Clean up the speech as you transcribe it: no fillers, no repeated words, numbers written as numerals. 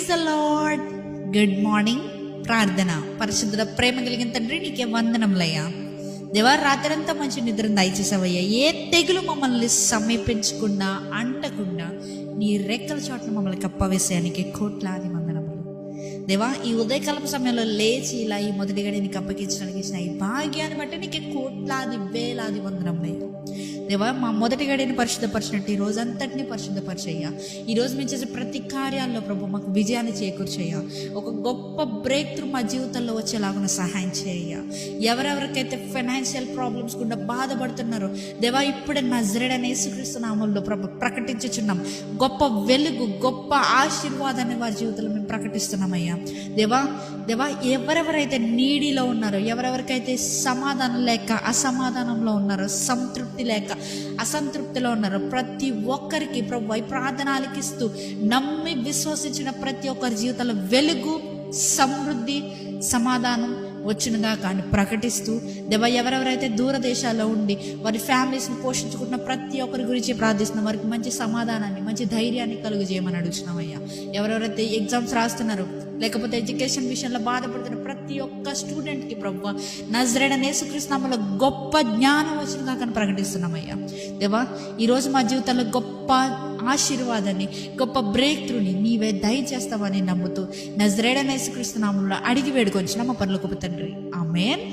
Praise the Lord. Good morning. ప్రార్థన. పరిశుద్ధుల ప్రేమ కలిగిన తండ్రి, నీకే వందనములయ్యా. దేవా, రాత్రంతా మంచి నిద్రను దయచేసావయ్యా. ఏ తెగులు మమ్మల్ని సమీపించకుండా, అంటకుండా నీ రెక్కల చోట్ల మమ్మల్ని కప్పవేసానికి కోట్లాది వందనములు. దేవా, ఈ ఉదయకాలం సమయంలో లేచి ఇలా ఈ మొదటి గడి నీకు అప్పగించడానికి ఇచ్చిన ఈ భాగ్యాన్ని బట్టి నీకు కోట్లాది వేలాది వందనములయ్యా. దేవా, మా మొదటి గడిని పరిశుద్ధపరిచినట్టు ఈ రోజంతటిని పరిశుద్ధపరిచయ్యా. ఈరోజు మేము చేసే ప్రతి కార్యాల్లో ప్రభు మాకు విజయాన్ని చేకూర్చయ్యా. ఒక గొప్ప బ్రేక్ త్రూ మా జీవితంలో వచ్చేలాగా సహాయం చేయ్యా. ఎవరెవరికైతే ఫైనాన్షియల్ ప్రాబ్లమ్స్ గుండా బాధపడుతున్నారో దేవా, ఇప్పుడే నజరేయుడైన యేసుక్రీస్తు నామములో ప్రభు ప్రకటించుచున్నాం. గొప్ప వెలుగు, గొప్ప ఆశీర్వాదాన్ని వారి జీవితంలో మేము ప్రకటిస్తున్నామయ్యా. దేవా దేవా, ఎవరెవరైతే నీడిలో ఉన్నారో, ఎవరెవరికైతే సమాధానం లేక అసమాధానంలో ఉన్నారో, సంతృప్తి లేక అసంతృప్తిలో ఉన్నారో, ప్రతి ఒక్కరికి ప్రభు ప్రార్థన ఆలకిస్తూ నమ్మి విశ్వసించిన ప్రతి ఒక్కరి జీవితంలో వెలుగు, సమృద్ధి, సమాధానం వచ్చినగా కానీ ప్రకటిస్తూ దేవా, ఎవరెవరైతే దూరదేశాల్లో ఉండి వారి ఫ్యామిలీస్ని పోషించుకుంటున్న ప్రతి ఒక్కరి గురించి ప్రార్థిస్తున్నాం. వారికి మంచి సమాధానాన్ని, మంచి ధైర్యాన్ని కలుగజేయమని అడుగుతున్నామయ్యా. ఎవరెవరైతే ఎగ్జామ్స్ రాస్తున్నారో, లేకపోతే ఎడ్యుకేషన్ విషయంలో బాధపడుతున్న ప్రతి ఒక్క స్టూడెంట్కి ప్రభువా నజరేయుడైన యేసుక్రీస్తు నామములో గొప్ప జ్ఞానం వచ్చినగా కానీ ప్రకటిస్తున్నామయ్యా. దేవా, ఈరోజు మా జీవితంలో గొప్ప ఆశీర్వాదాన్ని, గొప్ప బ్రేక్ త్రూని నీవే దయచేస్తావని నమ్ముతూ నజరేయుడైన యేసుక్రీస్తు నామములో అడిగి వేడుకొంచిన మా పరలోకపు తండ్రి, ఆమేన్.